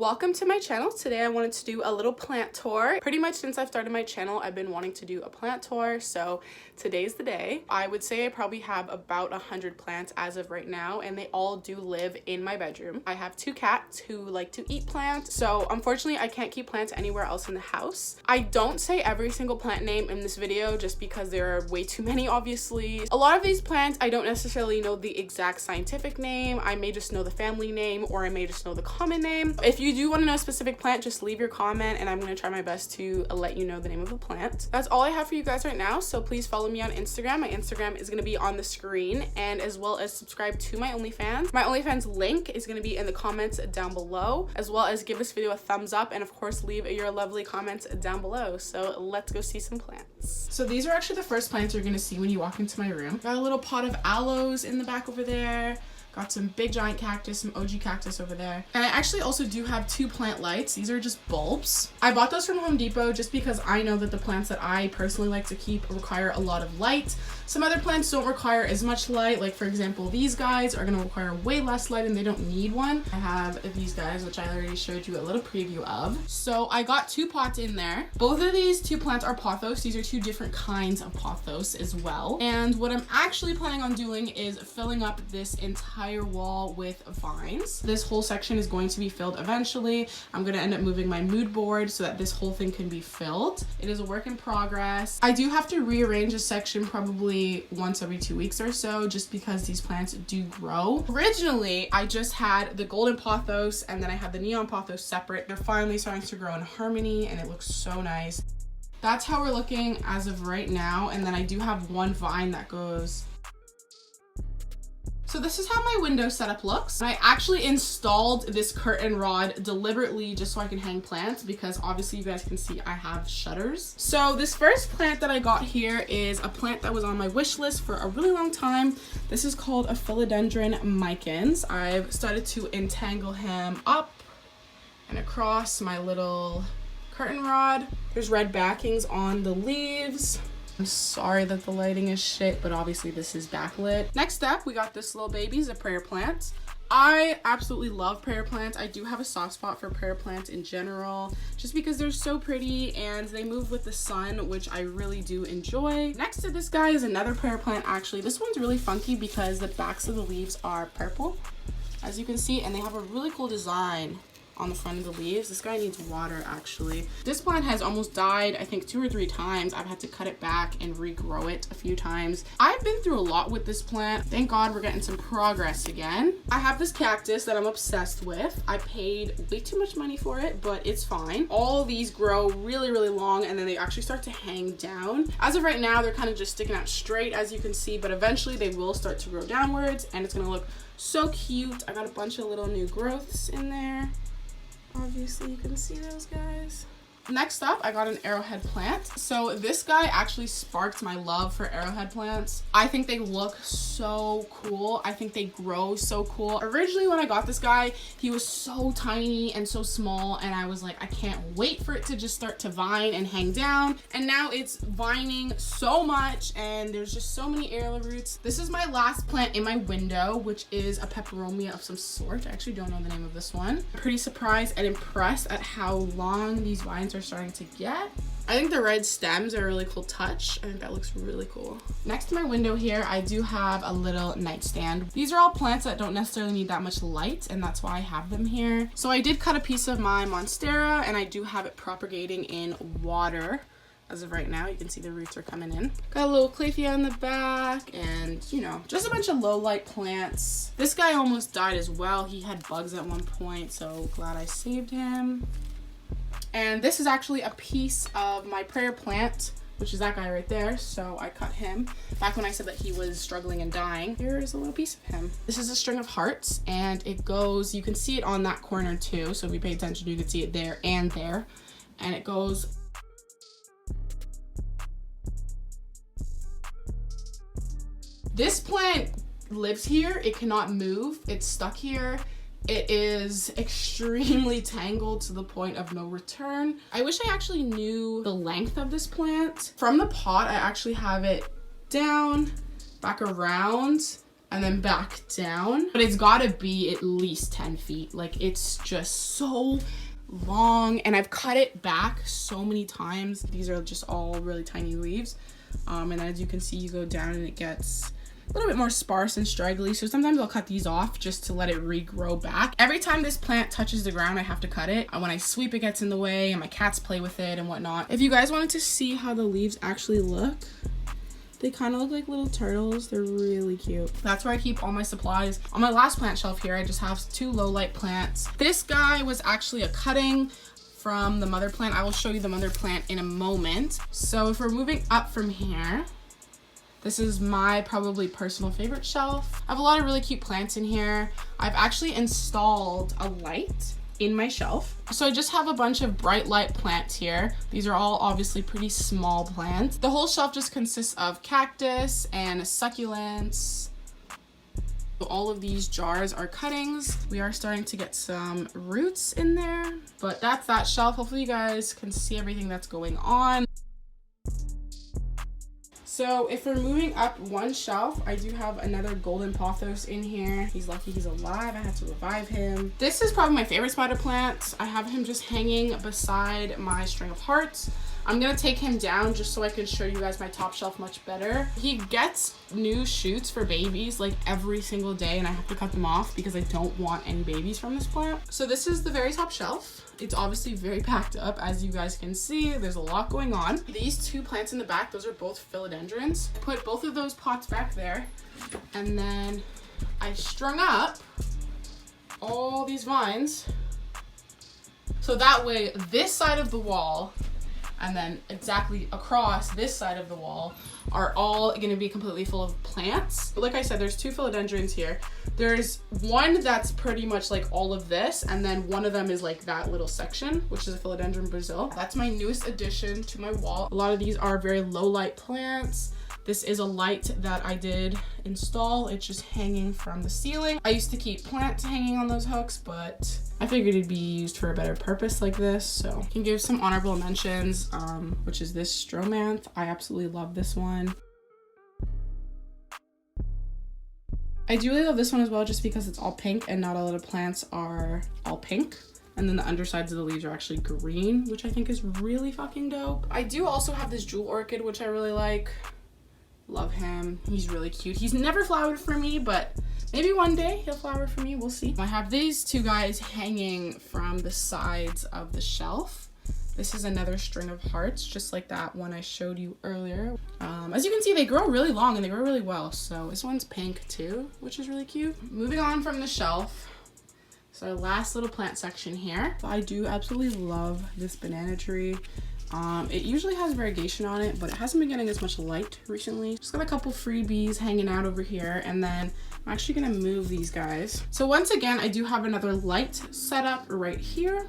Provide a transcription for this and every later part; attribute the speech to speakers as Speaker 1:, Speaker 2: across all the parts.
Speaker 1: Welcome to my channel. Today I wanted to do a little plant tour. Pretty much since I've started my channel, I've been wanting to do a plant tour, so today's the day. I would say I probably have about 100 plants as of right now, and they all do live in my bedroom. I have 2 cats who like to eat plants, so unfortunately I can't keep plants anywhere else in the house. I don't say every single plant name in this video just because there are way too many, obviously. A lot of these plants I don't necessarily know the exact scientific name. I may just know the family name, or I may just know the common name. If you do want to know a specific plant, just leave your comment and I'm going to try my best to let you know the name of the plant. That's all I have for you guys right now, so please follow me on Instagram. My Instagram is going to be on the screen, and as well as subscribe to my OnlyFans. My OnlyFans link is going to be in the comments down below, as well as give this video a thumbs up and of course leave your lovely comments down below. So let's go see some plants. So these are actually the first plants you're going to see when you walk into my room. Got a little pot of aloes in the back over there. Got some big giant cactus, some OG cactus over there. And I actually also do have 2 plant lights. These are just bulbs. I bought those from Home Depot just because I know that the plants that I personally like to keep require a lot of light. Some other plants don't require as much light. Like for example, these guys are gonna require way less light and they don't need one. I have these guys, which I already showed you a little preview of. So I got 2 pots in there. Both of these 2 plants are pothos. These are 2 different kinds of pothos as well. And what I'm actually planning on doing is filling up this entire wall with vines. This whole section is going to be filled eventually. I'm going to end up moving my mood board so that this whole thing can be filled. It is a work in progress. I do have to rearrange this section probably once every 2 weeks or so, just because these plants do grow. Originally, I just had the golden pothos and then I had the neon pothos separate. They're finally starting to grow in harmony and it looks so nice. That's how we're looking as of right now. And then I do have one vine that goes. So this is how my window setup looks. I actually installed this curtain rod deliberately just so I can hang plants, because obviously you guys can see I have shutters. So this first plant that I got here is a plant that was on my wish list for a really long time. This is called a philodendron micans. I've started to entangle him up and across my little curtain rod. There's red backings on the leaves. I'm sorry that the lighting is shit, but obviously this is backlit. Next up, we got this little baby's a prayer plant. I absolutely love prayer plants. I do have a soft spot for prayer plants in general, just because they're so pretty and they move with the sun, which I really do enjoy. Next to this guy is another prayer plant. Actually, this one's really funky because the backs of the leaves are purple, as you can see, and they have a really cool design on the front of the leaves. This guy needs water actually. This plant has almost died, I think 2 or 3 times. I've had to cut it back and regrow it a few times. I've been through a lot with this plant. Thank God we're getting some progress again. I have this cactus that I'm obsessed with. I paid way too much money for it, but it's fine. All these grow really, really long and then they actually start to hang down. As of right now, they're kind of just sticking out straight, as you can see, but eventually they will start to grow downwards and it's gonna look so cute. I got a bunch of little new growths in there. Obviously you can see those guys. Next up, I got an arrowhead plant. So this guy actually sparked my love for arrowhead plants. I think they look so cool. I think they grow so cool. Originally when I got this guy, he was so tiny and so small, and I was like, I can't wait for it to just start to vine and hang down. And now it's vining so much and there's just so many aerial roots. This is my last plant in my window, which is a peperomia of some sort. I actually don't know the name of this one. I'm pretty surprised and impressed at how long these vines are starting to get. I think the red stems are a really cool touch. I think that looks really cool. Next to my window here, I do have a little nightstand. These are all plants that don't necessarily need that much light, and that's why I have them here. So I did cut a piece of my monstera and I do have it propagating in water. As of right now, you can see the roots are coming in. Got a little claythea in the back and, you know, just a bunch of low light plants. This guy almost died as well. He had bugs at one point, so glad I saved him. And this is actually a piece of my prayer plant, which is that guy right there. So I cut him back when I said that he was struggling and dying. Here's a little piece of him. This is a string of hearts and it goes, you can see it on that corner too. So if you pay attention, you can see it there and there. And it goes this plant lives here. It cannot move. It's stuck here. It is extremely tangled to the point of no return. I wish I actually knew the length of this plant. From the pot, I actually have it down, back around, and then back down. But it's gotta be at least 10 feet. Like, it's just so long, and I've cut it back so many times. These are just all really tiny leaves. And as you can see, you go down and it gets a little bit more sparse and straggly. So sometimes I'll cut these off just to let it regrow back. Every time this plant touches the ground, I have to cut it. When I sweep, it gets in the way, and my cats play with it and whatnot. If you guys wanted to see how the leaves actually look, they kind of look like little turtles. They're really cute. That's where I keep all my supplies. On my last plant shelf here, I just have 2 low light plants. This guy was actually a cutting from the mother plant. I will show you the mother plant in a moment. So if we're moving up from here, this is my probably personal favorite shelf. I have a lot of really cute plants in here. I've actually installed a light in my shelf. So I just have a bunch of bright light plants here. These are all obviously pretty small plants. The whole shelf just consists of cactus and succulents. All of these jars are cuttings. We are starting to get some roots in there, but that's that shelf. Hopefully you guys can see everything that's going on. So if we're moving up one shelf, I do have another golden pothos in here. He's lucky he's alive. I had to revive him. This is probably my favorite spider plant. I have him just hanging beside my string of hearts. I'm gonna take him down just so I can show you guys my top shelf much better. He gets new shoots for babies like every single day, and I have to cut them off because I don't want any babies from this plant. So this is the very top shelf. It's obviously very packed up, as you guys can see. There's a lot going on. These 2 plants in the back, those are both philodendrons. I put both of those pots back there, and then I strung up all these vines. So that way, this side of the wall and then exactly across this side of the wall are all gonna be completely full of plants. But like I said, there's 2 philodendrons here. There's one that's pretty much like all of this, and then one of them is like that little section, which is a philodendron Brazil. That's my newest addition to my wall. A lot of these are very low light plants. This is a light that I did install. It's just hanging from the ceiling. I used to keep plants hanging on those hooks, but I figured it'd be used for a better purpose like this. So I can give some honorable mentions, which is this stromanth. I absolutely love this one. I do really love this one as well, just because it's all pink and not a lot of plants are all pink. And then the undersides of the leaves are actually green, which I think is really fucking dope. I do also have this jewel orchid, which I really like. Love him. He's really cute. He's never flowered for me, but maybe one day he'll flower for me. We'll see. I have these 2 guys hanging from the sides of the shelf. This is another string of hearts, just like that one I showed you earlier. As you can see, they grow really long and they grow really well. So this one's pink too, which is really cute. Moving on from the shelf. So our last little plant section here. I do absolutely love this banana tree. It usually has variegation on it, but it hasn't been getting as much light recently. Just got a couple freebies hanging out over here, and then I'm actually gonna move these guys. So once again, I do have another light set up right here,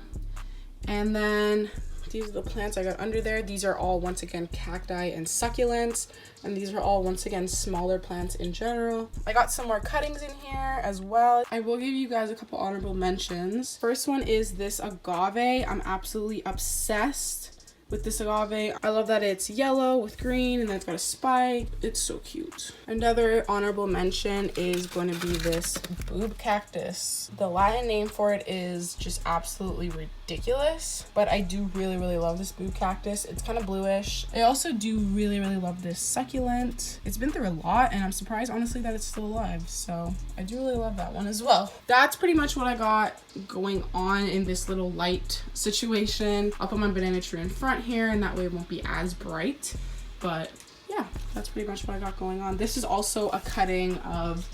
Speaker 1: and then these are the plants I got under there. These are all, once again, cacti and succulents, and these are all, once again, smaller plants in general. I got some more cuttings in here as well. I will give you guys a couple honorable mentions. First one is this agave. I'm absolutely obsessed with this agave. I love that it's yellow with green and then it's got a spike. It's so cute. Another honorable mention is going to be this boob cactus. The Latin name for it is just absolutely ridiculous, but I do really love this boob cactus. It's kind of bluish. I also do really love this succulent. It's been through a lot, and I'm surprised honestly that it's still alive, so I do really love that one as well. That's pretty much what I got going on in this little light situation. I'll put my banana tree in front here, and that way it won't be as bright, but yeah, that's pretty much what I got going on. This is also a cutting of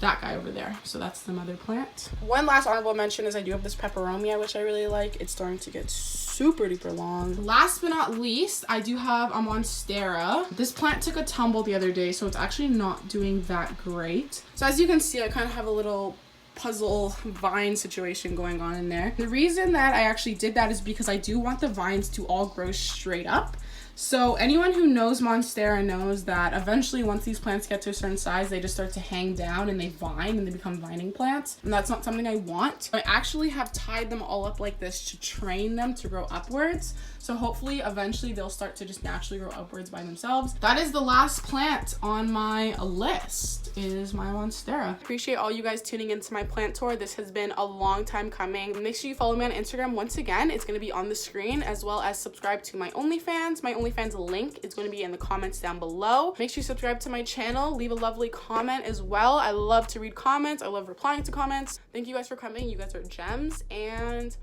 Speaker 1: that guy over there, so that's the mother plant. One last honorable mention is I do have this peperomia, which I really like. It's starting to get super duper long. Last but not least, I do have a monstera. This plant took a tumble the other day, so it's actually not doing that great. So as you can see, I kind of have a little puzzle vine situation going on in there. The reason that I actually did that is because I do want the vines to all grow straight up. So anyone who knows Monstera knows that eventually once these plants get to a certain size, they just start to hang down and they vine and they become vining plants. And that's not something I want. I actually have tied them all up like this to train them to grow upwards. So hopefully eventually they'll start to just naturally grow upwards by themselves. That is the last plant on my list, is my Monstera. Appreciate all you guys tuning into my plant tour. This has been a long time coming. Make sure you follow me on Instagram once again. It's going to be on the screen, as well as subscribe to my OnlyFans. My OnlyFans link is going to be in the comments down below. Make sure you subscribe to my channel. Leave a lovely comment as well. I love to read comments. I love replying to comments. Thank you guys for coming. You guys are gems, and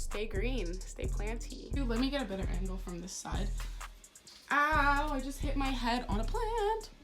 Speaker 1: stay green, stay planty. Dude, let me get a better angle from this side. Ow, I just hit my head on a plant.